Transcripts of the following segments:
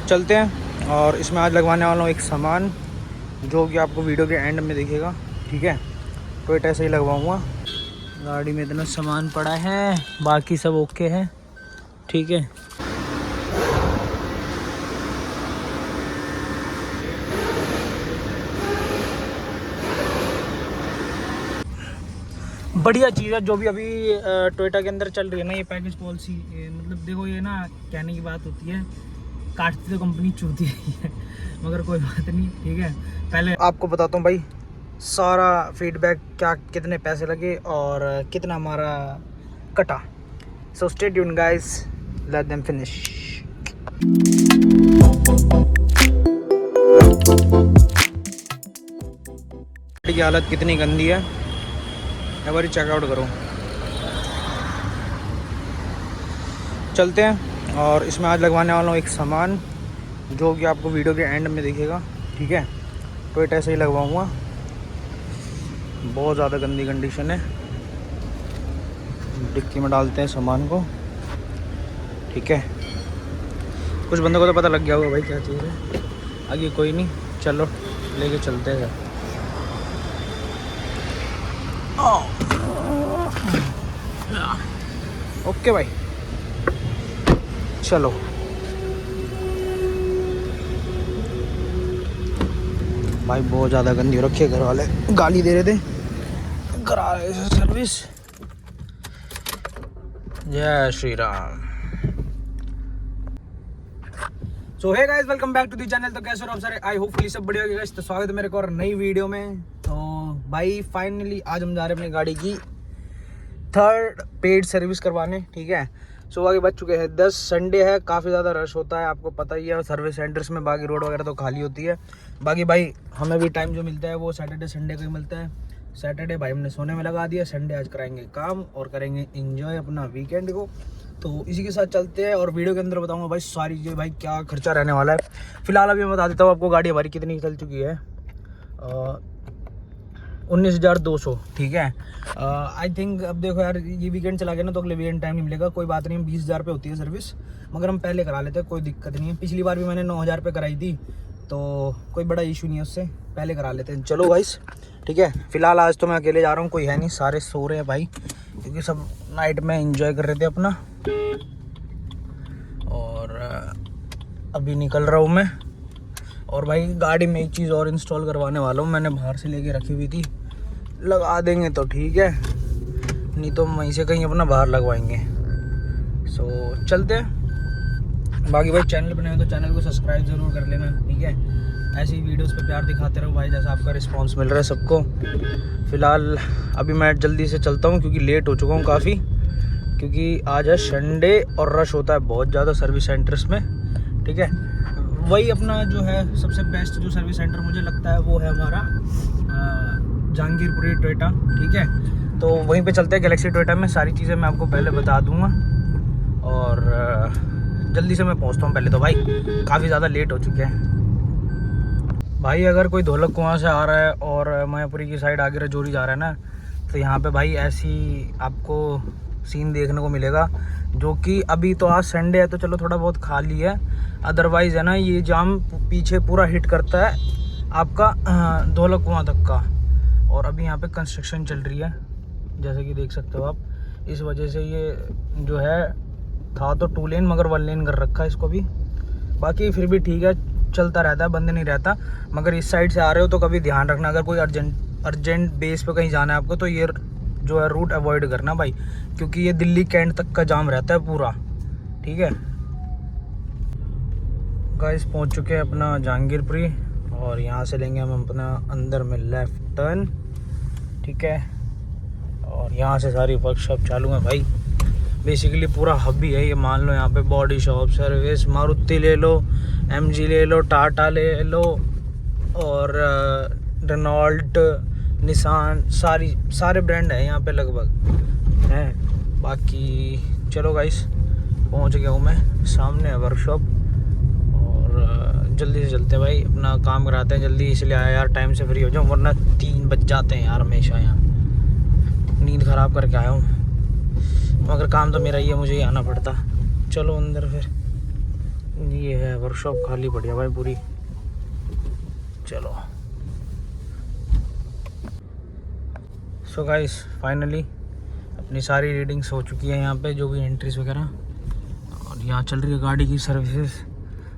चलते हैं और इसमें आज लगवाने वाला हूँ एक सामान जो कि आपको वीडियो के एंड में दिखेगा। ठीक है, टोयोटा ऐसे ही लगवाऊँगा। गाड़ी में इतना सामान पड़ा है, बाकी सब ओके है। ठीक है, बढ़िया चीज़ है जो भी अभी टोयोटा के अंदर चल रही है ना, ये पैकेज पॉलिसी। मतलब देखो, ये ना कहने की बात होती है, काटती तो कंपनी चूती है मगर कोई बात नहीं। ठीक है, पहले आपको बताता हूँ भाई सारा फीडबैक, क्या कितने पैसे लगे और कितना हमारा कटा। So stay tuned guys, let them finish. गाड़ी की हालत कितनी गंदी है, एक बार चेकआउट करो। चलते हैं और इसमें आज लगवाने वाला हूँ एक सामान जो कि आपको वीडियो के एंड में दिखेगा। ठीक है, टोयोटा ऐसे ही लगवाऊँगा। बहुत ज़्यादा गंदी कंडीशन है। डिक्की में डालते हैं सामान को। ठीक है, कुछ बंदों को तो पता लग गया होगा भाई क्या चीज़ है। आगे कोई नहीं, चलो लेके चलते हैं। ओके भाई, चलो। भाई बहुत ज़्यादा गंदी हो रखी है, घर वाले गाली दे रहे थे, करा रहे थे सर्विस। जय Shri Ram. So hey guys, welcome back to the channel. तो कैसे हो आप सारे? आई होपफुली सब बढ़िया होगा गाइस। तो स्वागत है मेरे को और नई वीडियो में। तो भाई फाइनली आज हम जा रहे हैं अपनी गाड़ी की थर्ड पेड सर्विस करवाने। ठीक है, सुबह के बज चुके हैं 10। संडे है, काफ़ी ज़्यादा रश होता है, आपको पता ही है सर्विस सेंटर्स में। बाकी रोड वगैरह तो खाली होती है। बाकी भाई हमें भी टाइम जो मिलता है वो सैटरडे संडे को ही मिलता है। सैटरडे भाई हमने सोने में लगा दिया, संडे आज कराएंगे काम और करेंगे एंजॉय अपना वीकेंड को। तो इसी के साथ चलते हैं और वीडियो के अंदर बताऊंगा भाई सारी चीज़ें, भाई क्या खर्चा रहने वाला है। फिलहाल अभी मैं बता देता हूँ आपको गाड़ी हमारी कितनी चल चुकी है। 19,200। ठीक है, आई थिंक अब देखो यार, ये वीकेंड चला गया ना तो अगले वीकेंड टाइम नहीं मिलेगा। कोई बात नहीं, 20,000 पे होती है सर्विस, मगर हम पहले करा लेते हैं, कोई दिक्कत नहीं है। पिछली बार भी मैंने 9,000 पे कराई थी, तो कोई बड़ा इशू नहीं है उससे, पहले करा लेते हैं। चलो गाइस, ठीक है। फिलहाल आज तो मैं अकेले जा रहा हूँ, कोई है नहीं, सारे सो रहे हैं भाई, क्योंकि सब नाइट में एंजॉय कर रहे थे अपना। और अभी निकल रहा हूँ मैं। और भाई गाड़ी में एक चीज़ और इंस्टॉल करवाने वाला हूँ, मैंने बाहर से लेके रखी हुई थी। लगा देंगे तो ठीक है, नहीं तो वहीं से कहीं अपना बाहर लगवाएंगे। सो चलते हैं। बाकी भाई चैनल बनाए तो चैनल को सब्सक्राइब ज़रूर कर लेना। ठीक है, ऐसी वीडियोस पे प्यार दिखाते रहो भाई, जैसा आपका रिस्पांस मिल रहा है सबको। फ़िलहाल अभी मैं जल्दी से चलता हूँ क्योंकि लेट हो चुका हूँ काफ़ी, क्योंकि आज है संडे और रश होता है बहुत ज़्यादा सर्विस सेंटर्स में। ठीक है, वही अपना जो है सबसे बेस्ट जो सर्विस सेंटर मुझे लगता है वो है हमारा जहांगीरपुरी टोयोटा। ठीक है, तो वहीं पे चलते हैं गैलेक्सी टोयोटा में। सारी चीज़ें मैं आपको पहले बता दूंगा और जल्दी से मैं पहुंचता हूं। पहले तो भाई काफ़ी ज़्यादा लेट हो चुके हैं भाई। अगर कोई धोलक कुआं से आ रहा है और मायापुरी की साइड आगे रजौरी जा रहा है ना, तो यहाँ पे भाई ऐसी आपको सीन देखने को मिलेगा, जो कि अभी तो आज संडे है तो चलो थोड़ा बहुत खाली है, अदरवाइज़ है ना ये जाम पीछे पूरा हिट करता है आपका धोलक कुआं तक का। और अभी यहाँ पे कंस्ट्रक्शन चल रही है, जैसे कि देख सकते हो आप। इस वजह से ये जो है था तो 2 लेन, मगर 1 लेन कर रखा है इसको भी। बाकी फिर भी ठीक है, चलता रहता है, बंद नहीं रहता। मगर इस साइड से आ रहे हो तो कभी ध्यान रखना, अगर कोई अर्जेंट बेस पे कहीं जाना है आपको तो ये जो है रूट अवॉइड करना भाई, क्योंकि ये दिल्ली कैंट तक का जाम रहता है पूरा। ठीक है गाइस, पहुंच चुके हैं अपना जहांगीरपुरी और यहाँ से लेंगे हम अपना अंदर में लेफ़्ट टर्न। ठीक है, और यहाँ से सारी वर्कशॉप चालू है भाई। बेसिकली पूरा हब ही है ये, मान लो यहाँ पे बॉडी शॉप, सर्विस, मारुति ले लो, MG ले लो, टाटा ले लो और रेनॉल्ट, निसान, सारे ब्रांड हैं यहाँ पे लगभग हैं। बाकी चलो गाइस, पहुँच गया हूँ मैं, सामने है वर्कशॉप। और जल्दी से चलते हैं भाई, अपना काम कराते हैं जल्दी। इसलिए आया यार, टाइम से फ्री हो जाऊँ, वरना 3 बज जाते हैं यार हमेशा। यहाँ नींद ख़राब करके आया हूँ, मगर काम तो मेरा ही है, मुझे ही आना पड़ता। चलो अंदर फिर ये है वर्कशॉप खाली बढ़िया भाई पूरी। चलो सो गाइस फाइनली अपनी सारी रीडिंग्स हो चुकी है यहाँ पे, जो भी एंट्रीज वगैरह, और यहाँ चल रही है गाड़ी की सर्विसेज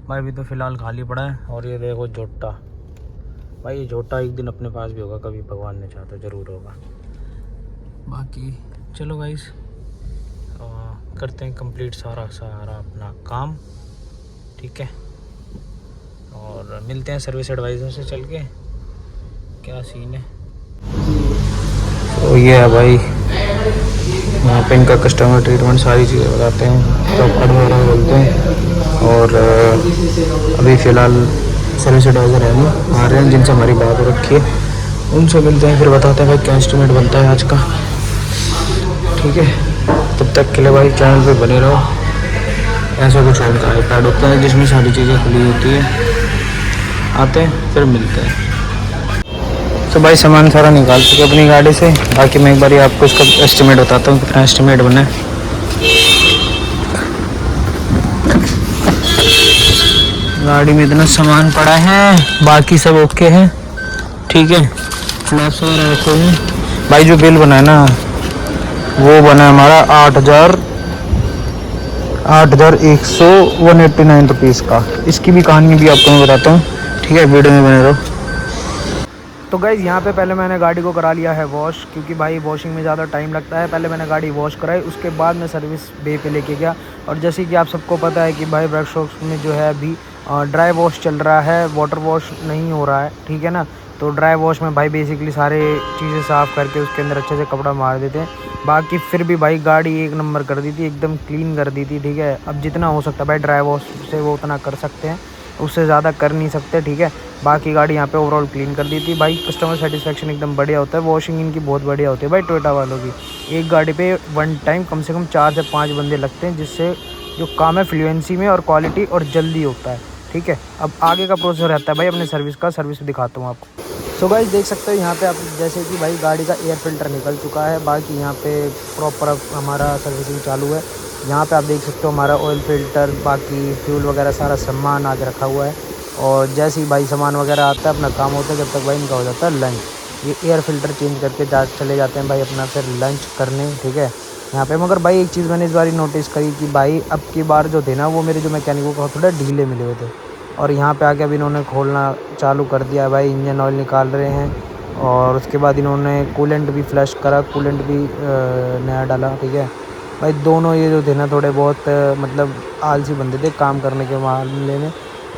भाई। अभी तो फ़िलहाल खाली पड़ा है। और ये देखो जोटा भाई, ये जोटा एक दिन अपने पास भी होगा, कभी भगवान ने चाहा तो ज़रूर होगा। बाकी चलो गाइस करते हैं कंप्लीट सारा अपना काम, ठीक है। और मिलते हैं सर्विस एडवाइज़र से चल के क्या सीन है। तो ये है भाई यहाँ पे इनका कस्टमर ट्रीटमेंट, सारी चीज़ें बताते हैं, प्रॉपर वगैरह बोलते हैं। और अभी फ़िलहाल सर्विस एडवाइज़र है नहीं आ रहे हैं, जिनसे हमारी बात हो रखी है, उनसे मिलते हैं, फिर बताते हैं भाई क्या एस्टिमेट बनता है आज का, ठीक है। तब तक के लिए भाई चैनल पे बने रहो। ऐसा कुछ उनका आईपैड होता है जिसमें सारी चीज़ें खुली होती है। आते हैं फिर मिलते हैं। तो भाई सामान सारा निकाल चुके अपनी गाड़ी से। बाकी मैं एक बार आपको इसका एस्टिमेट बताता हूँ कितना एस्टिमेट बना है। गाड़ी में इतना सामान पड़ा है, बाकी सब ओके है, ठीक है। फ्लैप्स वगैरह रखे हुए हैं भाई। जो बिल बना है ना वो बना है हमारा 8,189 रुपीज़ का। इसकी भी कहानी भी आपको मैं बताता हूँ, ठीक है, वीडियो में बने रहो। तो गाइज़ यहाँ पे पहले मैंने गाड़ी को करा लिया है वॉश, क्योंकि भाई वॉशिंग में ज़्यादा टाइम लगता है। पहले मैंने गाड़ी वॉश कराई, उसके बाद मैं सर्विस बे पे लेके गया। और जैसे कि आप सबको पता है कि भाई वर्कशॉप में जो है अभी ड्राई वॉश चल रहा है, वाटर वॉश नहीं हो रहा है, ठीक है ना। तो ड्राई वॉश में भाई बेसिकली सारे चीज़ें साफ़ करके उसके अंदर अच्छे से कपड़ा मार देते हैं। बाकी फिर भी भाई गाड़ी एक नंबर कर दी थी, एकदम क्लीन कर दी थी, ठीक है। अब जितना हो सकता है भाई ड्राई वॉश से वो उतना कर सकते हैं, उससे ज़्यादा कर नहीं सकते, ठीक है। बाकी गाड़ी यहाँ पे ओवरऑल क्लीन कर दी थी भाई। कस्टमर सेटिस्फेक्शन एकदम बढ़िया होता है, वॉशिंग इनकी बहुत बढ़िया होती है भाई टोयोटा वालों की। एक गाड़ी पे वन टाइम कम से कम 4 से 5 बंदे लगते हैं, जिससे जो काम है फ्लुएंसी में और क्वालिटी और जल्दी होता है, ठीक है। अब आगे का प्रोसेस रहता है भाई अपने सर्विस का, सर्विस दिखाता हूँ आपको। सो गाइस देख सकते हो यहाँ पे आप, जैसे कि भाई गाड़ी का एयर फिल्टर निकल चुका है। बाकी यहाँ पे प्रॉपर अब हमारा सर्विसिंग चालू है। यहाँ पे आप देख सकते हो हमारा ऑयल फिल्टर, बाकी फ्यूल वगैरह सारा सामान आगे रखा हुआ है। और जैसे ही भाई सामान वगैरह आता है अपना काम होता है, जब तक भाई इनका हो जाता है लंच। ये एयर फिल्टर चेंज करके चले जाते हैं भाई अपना फिर लंच करने, ठीक है। यहाँ पे मगर भाई एक चीज़ मैंने इस बार नोटिस करी कि भाई अब की बार जो थे ना वो मेरे जो मैकेनिकों को थोड़ा ढीले मिले हुए थे। और यहाँ पे आके अब इन्होंने खोलना चालू कर दिया भाई, इंजन ऑयल निकाल रहे हैं। और उसके बाद इन्होंने कूलेंट भी फ्लश करा, कूलेंट भी नया डाला, ठीक है भाई। दोनों ये जो थे ना थोड़े बहुत मतलब आलसी बंदे थे काम करने के मामले में।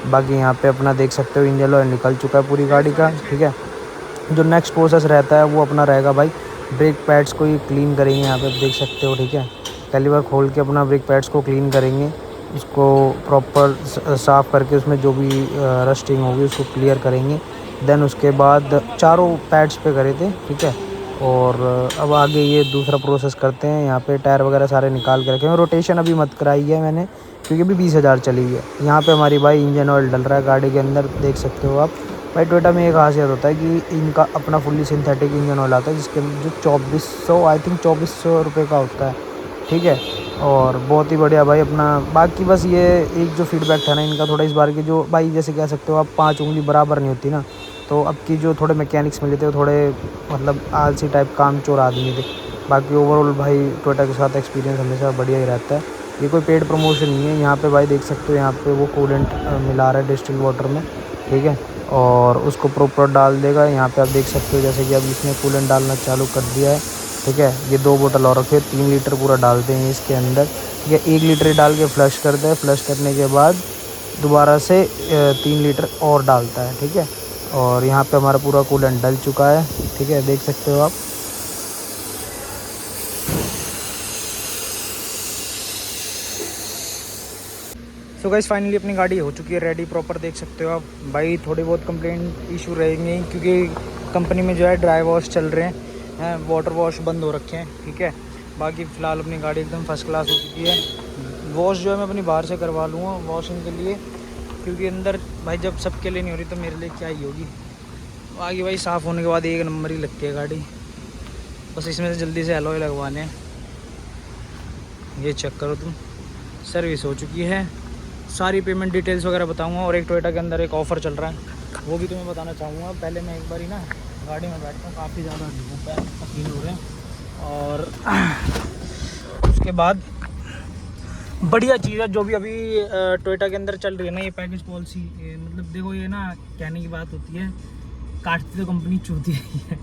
बाकी यहाँ पे अपना देख सकते हो इंजन ऑयल निकल चुका है पूरी गाड़ी का, ठीक है। जो नेक्स्ट प्रोसेस रहता है वो अपना रहेगा भाई ब्रेक पैड्स को ही क्लीन करेंगे। यहाँ पे देख सकते हो, ठीक है। कैलिपर खोल के अपना ब्रेक पैड्स को क्लीन करेंगे, उसको प्रॉपर साफ़ करके उसमें जो भी रस्टिंग होगी उसको क्लियर करेंगे। देन उसके बाद चारों पैड्स पे करे थे, ठीक है। और अब आगे ये दूसरा प्रोसेस करते हैं। यहाँ पे टायर वगैरह सारे निकाल के रखे हैं। रोटेशन अभी मत कराई है मैंने, क्योंकि अभी 20,000 चली है। यहाँ पे हमारी भाई इंजन ऑयल डल रहा है गाड़ी के अंदर, देख सकते हो आप। भाई टोयोटा में एक खासियत होता है कि इनका अपना फुल्ली सिंथेटिक इंजन ऑयल आता है, जिसके जो 2400 आई थिंक 2400 रुपये का होता है, ठीक है। और बहुत ही बढ़िया भाई अपना। बाकी बस ये एक जो फीडबैक था ना इनका थोड़ा इस बार की, जो भाई जैसे कह सकते हो आप 5 उंगली बराबर नहीं होती ना, तो अब की जो थोड़े मैकेनिक्स मिले थे वो थोड़े मतलब आलसी टाइप काम चोर आदमी थे। बाकी ओवरऑल भाई टोयोटा के साथ एक्सपीरियंस हमेशा बढ़िया ही रहता है। ये कोई पेड प्रमोशन नहीं है। यहाँ पे भाई देख सकते हो यहाँ पे वो कूलेंट मिला रहा है डिस्टिल वाटर में, ठीक है। और उसको प्रॉपर डाल देगा। यहाँ पे आप देख सकते हो जैसे कि अब इसने कूलेंट डालना चालू कर दिया है, ठीक है। ये 2 बोतल और रखे, 3 लीटर पूरा डालते हैं इसके अंदर, ठीक है। 1 लीटर डाल के फ्लश करते हैं, फ्लश करने के बाद दोबारा से 3 लीटर और डालता है, ठीक है। और यहाँ पे हमारा पूरा कूलेंट डल चुका है, ठीक है, देख सकते हो आप। सो गाइस फाइनली अपनी गाड़ी हो चुकी है रेडी प्रॉपर, देख सकते हो आप। भाई थोड़े बहुत कंप्लेंट इशू रहेंगे, क्योंकि कंपनी में जो है ड्राई वॉश चल रहे हैं, वाटर वॉश बंद हो रखे हैं, ठीक है। बाकी फ़िलहाल अपनी गाड़ी एकदम फर्स्ट क्लास हो चुकी है। वॉश जो है मैं अपनी बाहर से करवा लूँगा वॉशिंग के लिए, क्योंकि अंदर भाई जब सबके लिए नहीं हो रही तो मेरे लिए क्या ही होगी। आगे भाई साफ़ होने के बाद एक नंबर ही लगती है गाड़ी। बस इसमें से जल्दी से एलॉय लगवाने हैं। ये चेक करो तुम, सर्विस हो चुकी है, सारी पेमेंट डिटेल्स वगैरह बताऊंगा। और एक टोयोटा के अंदर एक ऑफ़र चल रहा है वो भी तुम्हें बताना चाहूँगा। पहले मैं एक बार ही ना गाड़ी में बैठता हूँ, काफ़ी ज़्यादा पैर पसीने हो रहे हैं। और उसके बाद बढ़िया चीज़ है जो भी अभी टोयोटा के अंदर चल रही है ना, ये पैकेज पॉलिसी। मतलब देखो ये ना कहने की बात होती है, काटती तो कंपनी चूती है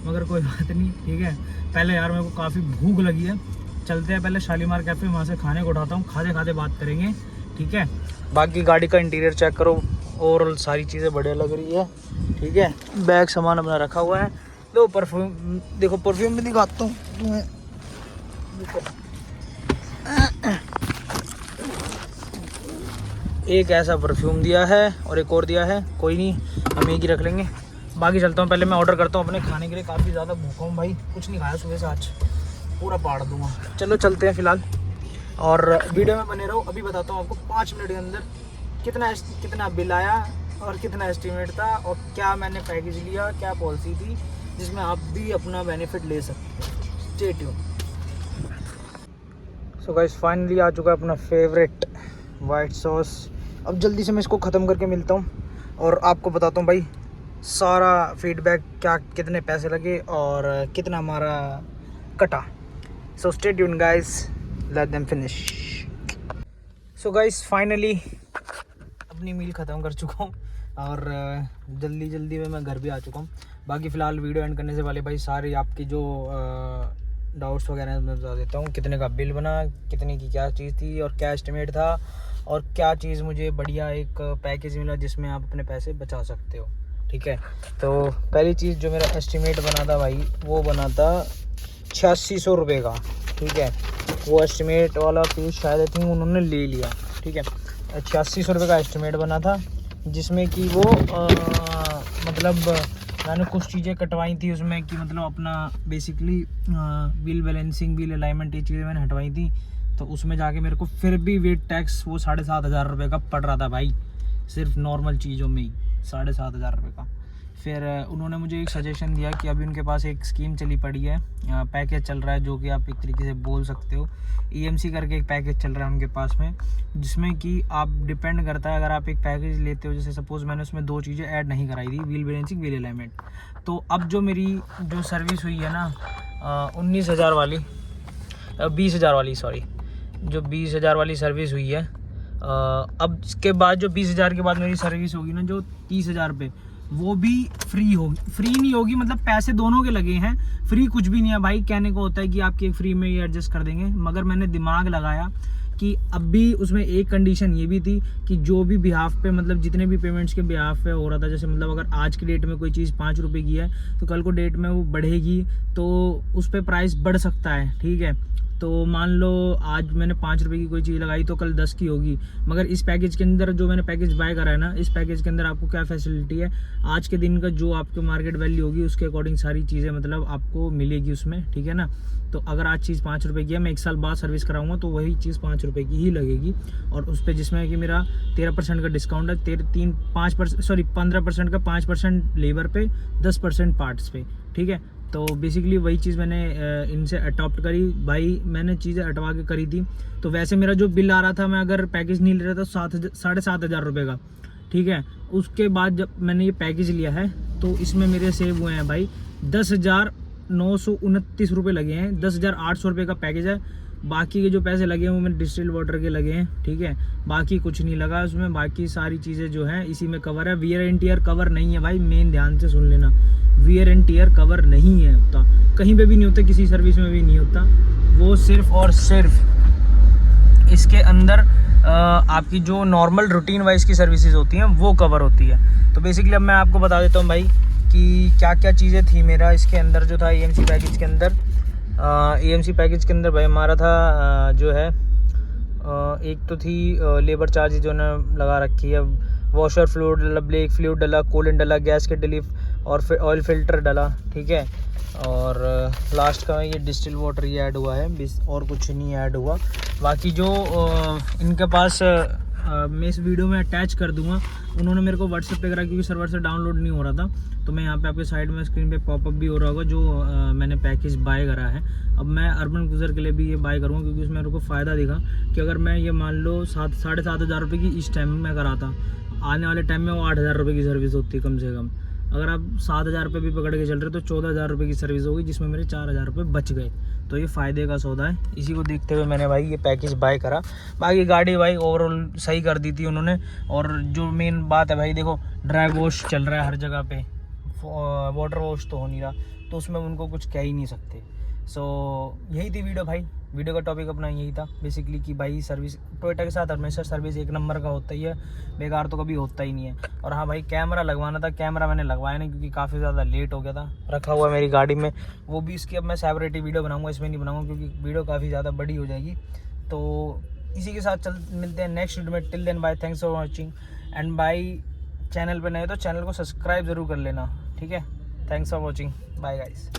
मगर कोई बात नहीं, ठीक है। पहले यार मेरे को काफ़ी भूख लगी है, चलते हैं पहले शालीमार कैफ़े, वहाँ से खाने को उठाता हूँ, खाते खाते बात करेंगे, ठीक है। बाकी गाड़ी का इंटीरियर चेक करो, ओवरऑल सारी चीज़ें बढ़िया लग रही है, ठीक है। बैग सामान अपना रखा हुआ है। लो परफ्यूम देखो, परफ्यूम भी दिखाता हूँ तुम्हें, एक ऐसा परफ्यूम दिया है और एक और दिया है, कोई नहीं हम एक ही रख लेंगे। बाकी चलता हूँ, पहले मैं ऑर्डर करता हूँ अपने खाने के लिए, काफ़ी ज़्यादा भूखा हूँ भाई, कुछ नहीं खाया सुबह से, आज पूरा पाड़ दूँगा। चलो चलते हैं फ़िलहाल और वीडियो में बने रहो। अभी बताता हूँ आपको 5 मिनट के अंदर कितना बिल आया और कितना एस्टिमेट था और क्या मैंने पैकेज लिया, क्या पॉलिसी थी जिसमें आप भी अपना बेनिफिट ले सकते हो। Stay tune. So guys finally आ चुका है अपना फेवरेट वाइट सॉस। अब जल्दी से मैं इसको ख़त्म करके मिलता हूँ और आपको बताता हूँ भाई सारा फीडबैक, क्या कितने पैसे लगे और कितना हमारा कटा। So stay tune guys, let them finish. सो गाइस फाइनली अपनी मील ख़त्म कर चुका हूँ और जल्दी में मैं घर भी आ चुका हूँ। बाकी फ़िलहाल वीडियो एंड करने से पहले भाई सारी आपकी जो डाउट्स वगैरह मैं बता देता हूँ, कितने का बिल बना, कितने की क्या चीज़ थी और क्या एस्टिमेट था और क्या चीज़ मुझे बढ़िया एक पैकेज मिला जिसमें आप अपने पैसे बचा सकते हो, ठीक है। तो पहली चीज़ जो मेरा एस्टिमेट बना था भाई, वो बना था 8600 रुपये का, ठीक है। वो एस्टिमेट वाला पीस शायद आई थिंक उन्होंने ले लिया, ठीक है। 8600 रुपये का एस्टिमेट बना था जिसमें कि वो मतलब मैंने कुछ चीज़ें कटवाई थी उसमें कि मतलब अपना basically wheel balancing, wheel alignment, ये चीज़ें मैंने हटवाई थी। तो उसमें जाके मेरे को फिर भी वेट टैक्स वो 7500 रुपये का पड़ रहा था भाई, सिर्फ नॉर्मल चीज़ों में ही 7500 रुपये का। फिर उन्होंने मुझे एक सजेशन दिया कि अभी उनके पास एक स्कीम चली पड़ी है, पैकेज चल रहा है जो कि आप एक तरीके से बोल सकते हो EMC करके एक पैकेज चल रहा है उनके पास में, जिसमें कि आप डिपेंड करता है अगर आप एक पैकेज लेते हो, जैसे सपोज़ मैंने उसमें 2 चीज़ें ऐड नहीं कराई थी, व्हील बैलेंसिंग, व्हील अलाइनमेंट। तो अब जो मेरी जो सर्विस हुई है ना 19,000 वाली 20,000 वाली, सॉरी, जो 20,000 वाली सर्विस हुई है, अब इसके बाद जो 20,000 के बाद मेरी सर्विस होगी ना जो 30,000 पे, वो भी फ्री होगी। फ्री नहीं होगी मतलब पैसे दोनों के लगे हैं, फ्री कुछ भी नहीं है भाई। कहने को होता है कि आपके फ्री में ये एडजस्ट कर देंगे, मगर मैंने दिमाग लगाया कि अब भी उसमें एक कंडीशन ये भी थी कि जो भी बिहाफ पे मतलब जितने भी पेमेंट्स के बिहाफ पे हो रहा था, जैसे मतलब अगर आज की डेट में कोई चीज़ 5 रुपये की है तो कल को डेट में वो बढ़ेगी तो उस पर प्राइस बढ़ सकता है, ठीक है। तो मान लो आज मैंने 5 रुपये की कोई चीज़ लगाई तो कल 10 की होगी, मगर इस पैकेज के अंदर जो मैंने पैकेज बाय करा है ना, इस पैकेज के अंदर आपको क्या फैसिलिटी है, आज के दिन का जो आपके मार्केट वैल्यू होगी उसके अकॉर्डिंग सारी चीज़ें मतलब आपको मिलेगी उसमें, ठीक है ना। तो अगर आज चीज़ 5 रुपये की है, मैं 1 साल बाद सर्विस कराऊंगा तो वही चीज़ 5 रुपये की ही लगेगी। और उस पर जिसमें कि मेरा 13% का डिस्काउंट है, 15% का 5% लेबर पे, 10% पार्ट्स पे, ठीक है। तो बेसिकली वही चीज़ मैंने इनसे अडॉप्ट करी भाई, मैंने चीज़ें हटवा के करी थी। तो वैसे मेरा जो बिल आ रहा था, मैं अगर पैकेज नहीं ले रहा था 7,500 रुपये का, ठीक है। उसके बाद जब मैंने ये पैकेज लिया है तो इसमें मेरे सेव हुए हैं भाई 10,929 रुपये लगे हैं। 10,800 रुपये का पैकेज है, बाकी के जो पैसे लगे हैं वो मेरे डिस्टिल वाटर के लगे हैं, ठीक है। बाकी कुछ नहीं लगा उसमें, बाकी सारी चीज़ें जो हैं इसी में कवर है। वियर एंड टियर कवर नहीं है भाई, मेन ध्यान से सुन लेना, वियर एंड टियर कवर नहीं है होता, कहीं पे भी नहीं होता, किसी सर्विस में भी नहीं होता। वो सिर्फ और सिर्फ इसके अंदर आपकी जो नॉर्मल रूटीन वाइज की सर्विसेज होती हैं वो कवर होती है। तो बेसिकली अब मैं आपको बता देता हूँ भाई कि क्या क्या चीज़ें थी मेरा इसके अंदर जो था EMC पैकेज के अंदर। EMC पैकेज के अंदर भाई हमारा था जो है एक तो थी लेबर चार्ज जो ने लगा रखी है, वॉशर फ्लूइड डला, ब्रेक फ्लूइड डला, कूलेंट डला, गैस के डिलीफ और फिर ऑयल फिल्टर डला, ठीक है। और लास्ट का ये डिस्टिल वाटर ये ऐड हुआ है, और कुछ नहीं ऐड हुआ। बाकी जो इनके पास मैं इस वीडियो में अटैच कर दूंगा। उन्होंने मेरे को व्हाट्सएप पे करा क्योंकि सर्वर से डाउनलोड नहीं हो रहा था। तो मैं यहाँ पे आपके साइड में स्क्रीन पे पॉपअप भी हो रहा होगा जो मैंने पैकेज बाय करा है। अब मैं अर्बन क्रूज़र के लिए भी ये बाय करूँगा क्योंकि उसमें मेरे को फ़ायदा दिखा कि अगर मैं ये मान लो 7,500 रुपये की इस टाइम में कराता, आने वाले टाइम में वो 8,000 रुपये की सर्विस होती है कम से कम। अगर आप 7,000 रुपये भी पकड़ के चल रहे हो तो 14,000 रुपये की सर्विस होगी, जिसमें मेरे 4,000 रुपये बच गए। तो ये फ़ायदे का सौदा है। इसी को देखते हुए मैंने भाई ये पैकेज बाय करा। बाकी गाड़ी भाई ओवरऑल सही कर दी थी उन्होंने। और जो मेन बात है भाई देखो, ड्राई वॉश चल रहा है हर जगह पे, वाटर वॉश तो हो नहीं रहा, तो उसमें उनको कुछ कह ही नहीं सकते। सो यही थी वीडियो भाई। वीडियो का टॉपिक अपना यही था बेसिकली कि भाई सर्विस टोयोटा के साथ हमेशा सर्विस एक नंबर का होता ही है, बेकार तो कभी होता ही नहीं है। और हाँ भाई, कैमरा लगवाना था, कैमरा मैंने लगवाया नहीं क्योंकि काफ़ी ज़्यादा लेट हो गया था, रखा हुआ मेरी गाड़ी में। वो भी इसकी अब मैं सेपरेट ही वीडियो बनाऊँगा, इसमें नहीं बनाऊँगा क्योंकि वीडियो काफ़ी ज़्यादा बड़ी हो जाएगी। तो इसी के साथ मिलते हैं नेक्स्ट वीडियो में। Till then bye, thanks for watching and bye. Channel पर नए तो चैनल को सब्सक्राइब ज़रूर कर लेना, ठीक है। Thanks for watching, bye guys.